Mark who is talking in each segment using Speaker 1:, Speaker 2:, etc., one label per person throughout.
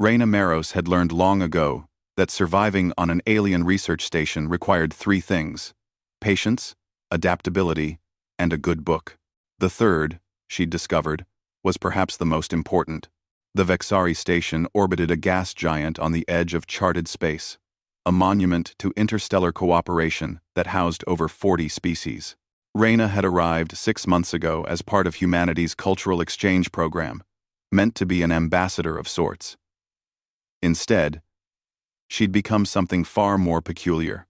Speaker 1: Reina Maros had learned long ago that surviving on an alien research station required three things: patience, adaptability, and a good book. The third, she'd discovered, was perhaps the most important. The Vexari station orbited a gas giant on the edge of charted space, a monument to interstellar cooperation that housed over 40 species. Reina had arrived 6 months ago as part of humanity's cultural exchange program, meant to be an ambassador of sorts. Instead, she'd become something far more peculiar.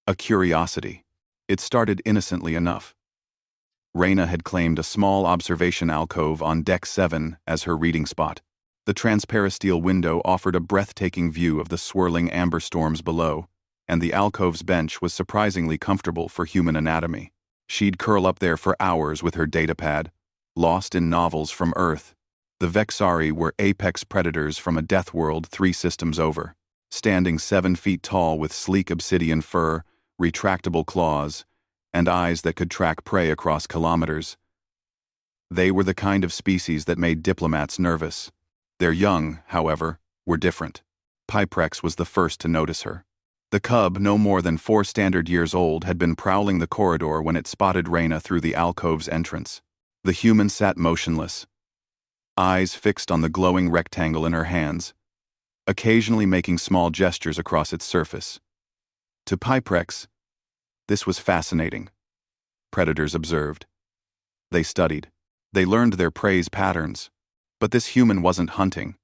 Speaker 1: A curiosity. It started innocently enough. Reina had claimed a small observation alcove on Deck 7 as her reading spot. The transparisteel window offered a breathtaking view of the swirling amber storms below, and the alcove's bench was surprisingly comfortable for human anatomy. She'd curl up there for hours with her datapad, lost in novels from Earth. The Vexari were apex predators from a death world 3 systems over, standing 7 feet tall with sleek obsidian fur, retractable claws, and eyes that could track prey across kilometers. They were the kind of species that made diplomats nervous. Their young, however, were different. Piprex was the first to notice her. The cub, no more than 4 standard years old, had been prowling the corridor when it spotted Reina through the alcove's entrance. The human sat motionless, eyes fixed on the glowing rectangle in her hands, occasionally making small gestures across its surface. To Piprex, this was fascinating. Predators observed. They studied. They learned their prey's patterns. But this human wasn't hunting.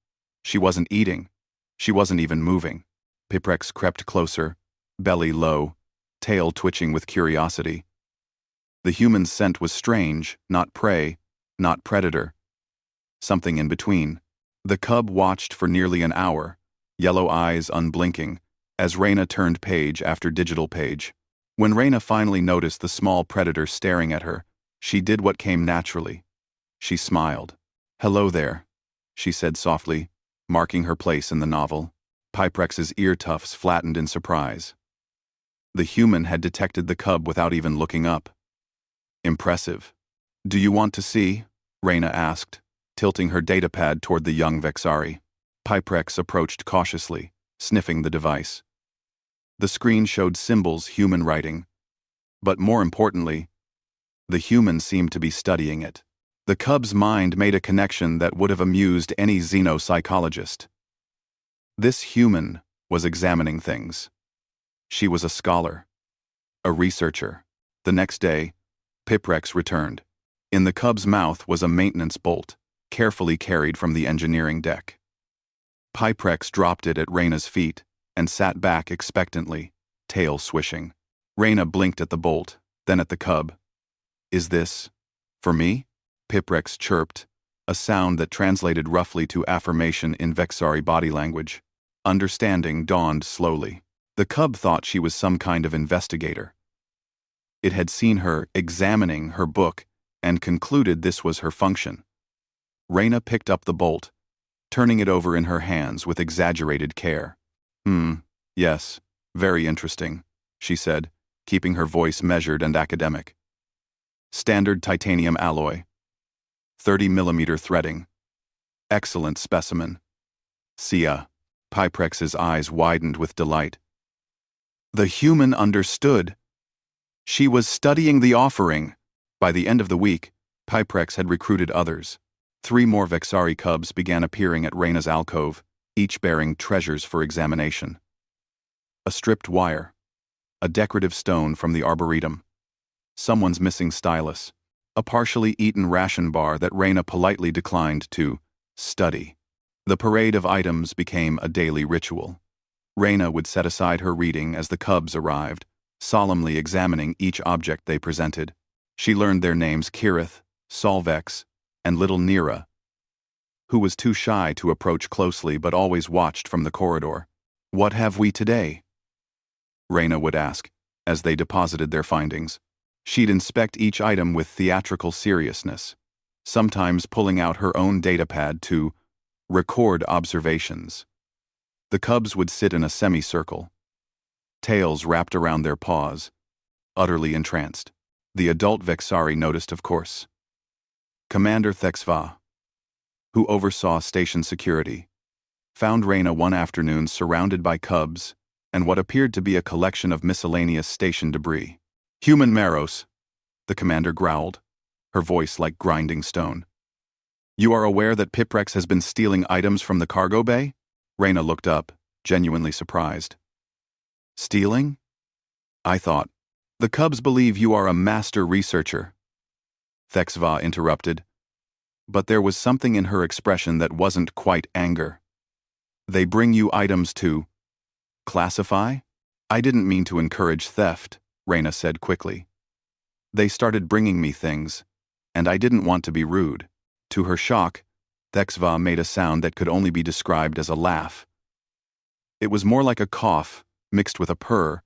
Speaker 1: She wasn't eating. She wasn't even moving. Piprex crept closer, belly low, tail twitching with curiosity. The human's scent was strange, not prey, not predator. Something in between. The cub watched for nearly an hour, yellow eyes unblinking, as Reina turned page after digital page. When Reina finally noticed the small predator staring at her, she did what came naturally. She smiled. "Hello there," she said softly, marking her place in the novel. Piprex's ear tufts flattened in surprise. The human had detected the cub without even looking up. Impressive. "Do you want to see?" Reina asked, tilting her datapad toward the young Vexari. Piprex approached cautiously, sniffing the device. The screen showed symbols human writing, but more importantly, the human seemed to be studying it. The cub's mind made a connection that would have amused any xenopsychologist. This human was examining things. She was a scholar, a researcher. The next day, Piprex returned. In the cub's mouth was a maintenance bolt, carefully carried from the engineering deck. Piprex dropped it at Reina's feet and sat back expectantly, tail swishing. Reina blinked at the bolt, then at the cub. "Is this for me?" Piprex chirped, a sound that translated roughly to affirmation in Vexari body language. Understanding dawned slowly. The cub thought she was some kind of investigator. It had seen her examining her book and concluded this was her function. Reina picked up the bolt, turning it over in her hands with exaggerated care. Yes, very interesting," she said, keeping her voice measured and academic. "Standard titanium alloy. 30mm threading. Excellent specimen. Sia." Piprex's eyes widened with delight. The human understood. She was studying the offering. By the end of the week, Piprex had recruited others. 3 more Vexari cubs began appearing at Reina's alcove, each bearing treasures for examination. A stripped wire, a decorative stone from the arboretum, someone's missing stylus, a partially eaten ration bar that Reina politely declined to study. The parade of items became a daily ritual. Reina would set aside her reading as the cubs arrived, solemnly examining each object they presented. She learned their names: Kirith, Solvex, and little Nira, who was too shy to approach closely but always watched from the corridor. "What have we today?" Reina would ask, as they deposited their findings. She'd inspect each item with theatrical seriousness, sometimes pulling out her own datapad to record observations. The cubs would sit in a semicircle, tails wrapped around their paws, utterly entranced. The adult Vexari noticed, of course. Commander Thexva, who oversaw station security, found Reyna one afternoon surrounded by cubs and what appeared to be a collection of miscellaneous station debris. "Human Maros," the commander growled, her voice like grinding stone. "You are aware that Piprex has been stealing items from the cargo bay?" Reyna looked up, genuinely surprised. "Stealing?" "I thought. The cubs believe you are a master researcher." HFY interrupted, but there was something in her expression that wasn't quite anger. "They bring you items to classify?" "I didn't mean to encourage theft," Reyna said quickly. "They started bringing me things, and I didn't want to be rude." To her shock, HFY made a sound that could only be described as a laugh. It was more like a cough, mixed with a purr,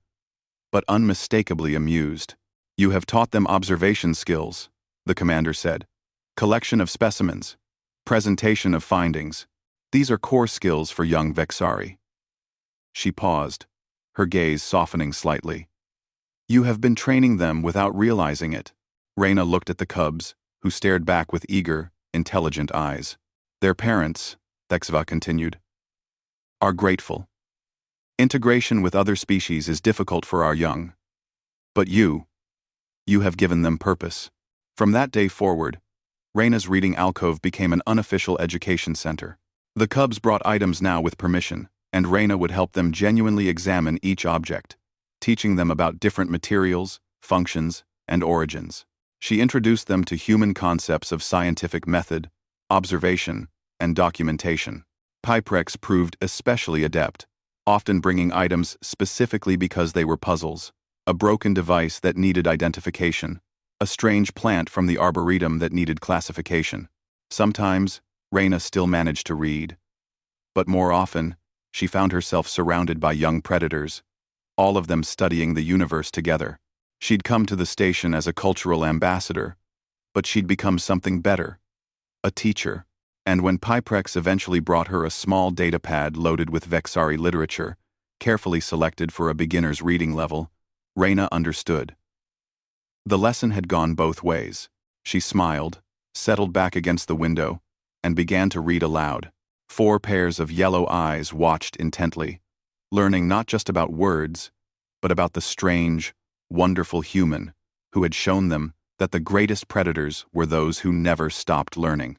Speaker 1: but unmistakably amused. "You have taught them observation skills," the commander said. "Collection of specimens, presentation of findings. These are core skills for young Vexari." She paused, her gaze softening slightly. "You have been training them without realizing it." Reyna looked at the cubs, who stared back with eager, intelligent eyes. "Their parents," HFY continued, "are grateful. Integration with other species is difficult for our young. But you have given them purpose." From that day forward, Reyna's reading alcove became an unofficial education center. The cubs brought items now with permission, and Reyna would help them genuinely examine each object, teaching them about different materials, functions, and origins. She introduced them to human concepts of scientific method, observation, and documentation. Piprex proved especially adept, often bringing items specifically because they were puzzles: a broken device that needed identification, a strange plant from the arboretum that needed classification. Sometimes, Reyna still managed to read, but more often, she found herself surrounded by young predators, all of them studying the universe together. She'd come to the station as a cultural ambassador, but she'd become something better: a teacher. And when Piprex eventually brought her a small datapad loaded with Vexari literature, carefully selected for a beginner's reading level, Reyna understood. The lesson had gone both ways. She smiled, settled back against the window, and began to read aloud. 4 pairs of yellow eyes watched intently, learning not just about words, but about the strange, wonderful human who had shown them that the greatest predators were those who never stopped learning.